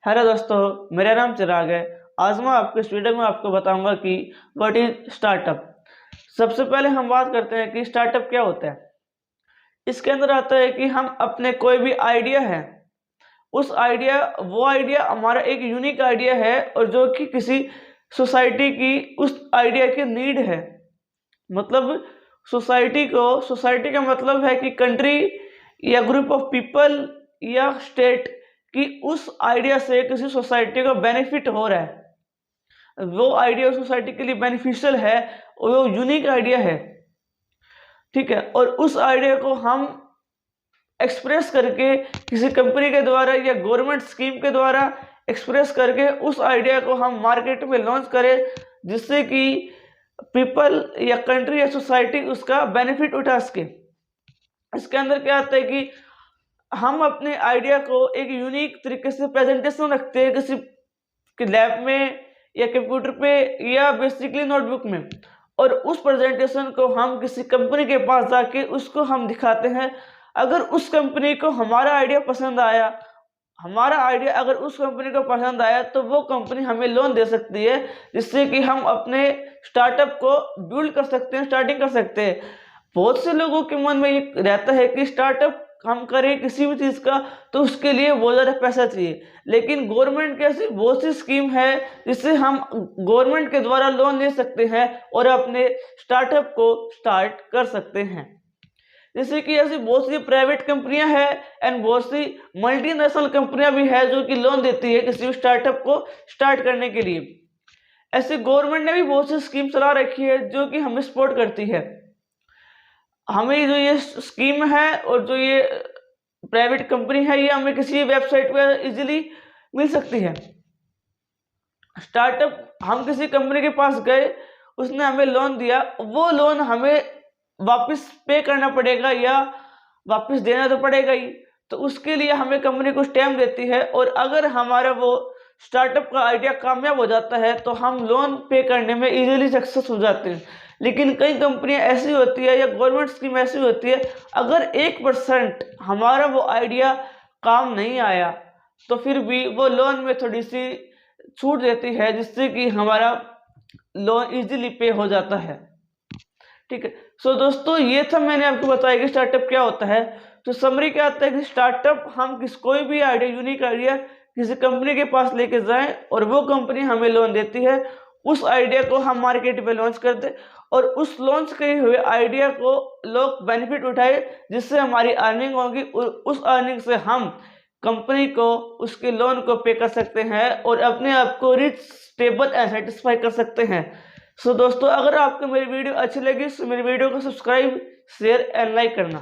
Hello दोस्तों, मेरा नाम चिराग है। आज मैं आपको इस वीडियो में आपको बताऊंगा कि व्हाट इज स्टार्टअप। सबसे पहले हम बात करते हैं कि स्टार्टअप क्या होता है। इसके अंदर आता है कि हम अपने कोई भी आइडिया है, वो आइडिया हमारा एक यूनिक आइडिया है और जो कि किसी सोसाइटी की उस आइडिया की नीड है। मतलब सोसाइटी का मतलब है कि कंट्री या ग्रुप ऑफ पीपल या स्टेट कि उस आइडिया से किसी सोसाइटी को बेनिफिट हो रहा है, वो आइडिया सोसाइटी के लिए बेनिफिशियल है और वो यूनिक आइडिया है। ठीक है, और उस आइडिया को हम एक्सप्रेस करके किसी कंपनी के द्वारा या गवर्नमेंट स्कीम के द्वारा एक्सप्रेस करके उस आइडिया को हम मार्केट में लॉन्च करें, जिससे कि पीपल या कंट्री या सोसाइटी उसका बेनिफिट उठा सके। इसके अंदर क्या आता है कि हम अपने आइडिया को एक यूनिक तरीके से प्रेजेंटेशन रखते हैं किसी लैब में या कंप्यूटर पे या बेसिकली नोटबुक में, और उस प्रेजेंटेशन को हम किसी कंपनी के पास जाके उसको हम दिखाते हैं। अगर उस कंपनी को हमारा आइडिया पसंद आया, अगर उस कंपनी को पसंद आया तो वो कंपनी हमें लोन दे सकती है, जिससे कि हम अपने स्टार्टअप को बिल्ड कर सकते हैं, स्टार्टिंग कर सकते हैं। बहुत से लोगों के मन में ये रहता है कि स्टार्टअप हम करें किसी भी चीज़ का तो उसके लिए बहुत ज़्यादा पैसा चाहिए, लेकिन गवर्नमेंट की ऐसी बहुत सी स्कीम है जिससे हम गवर्नमेंट के द्वारा लोन ले सकते हैं और अपने स्टार्टअप को स्टार्ट कर सकते हैं। जैसे कि ऐसी बहुत सी प्राइवेट कंपनियां हैं एंड बहुत सी मल्टीनेशनल कंपनियां भी है जो कि लोन देती है किसी स्टार्टअप को स्टार्ट करने के लिए। ऐसे गवर्नमेंट ने भी बहुत सी स्कीम चला रखी है जो कि हमें सपोर्ट करती है। हमें जो ये स्कीम है और जो ये प्राइवेट कंपनी है, ये हमें किसी वेबसाइट पर इजीली मिल सकती है। स्टार्टअप, हम किसी कंपनी के पास गए, उसने हमें लोन दिया, वो लोन हमें वापस पे करना पड़ेगा या वापस देना तो पड़ेगा ही। तो उसके लिए हमें कंपनी कुछ टाइम देती है, और अगर हमारा वो स्टार्टअप का आइडिया कामयाब हो जाता है तो हम लोन पे करने में इजीली सक्सेस हो जाते हैं। लेकिन कई कंपनियां ऐसी होती है या गवर्नमेंट स्कीम ऐसी होती है, अगर 1% हमारा वो आइडिया काम नहीं आया तो फिर भी वो लोन में थोड़ी सी छूट देती है, जिससे कि हमारा लोन इजीली पे हो जाता है। ठीक है, सो दोस्तों, ये था मैंने आपको बताया कि स्टार्टअप क्या होता है। तो समरी क्या आता है कि स्टार्टअप, हम कोई भी आइडिया, यूनिक आइडिया किसी कंपनी के पास लेके जाएं और वो कंपनी हमें लोन देती है, उस आइडिया को हम मार्केट में लॉन्च कर दें और उस लॉन्च किए हुए आइडिया को लोग बेनिफिट उठाए, जिससे हमारी अर्निंग होगी और उस अर्निंग से हम कंपनी को उसके लोन को पे कर सकते हैं और अपने आप को रिच, स्टेबल एंड सेटिस्फाई कर सकते हैं। सो दोस्तों, अगर आपको मेरी वीडियो अच्छी लगी तो मेरी वीडियो को सब्सक्राइब, शेयर एंड लाइक करना।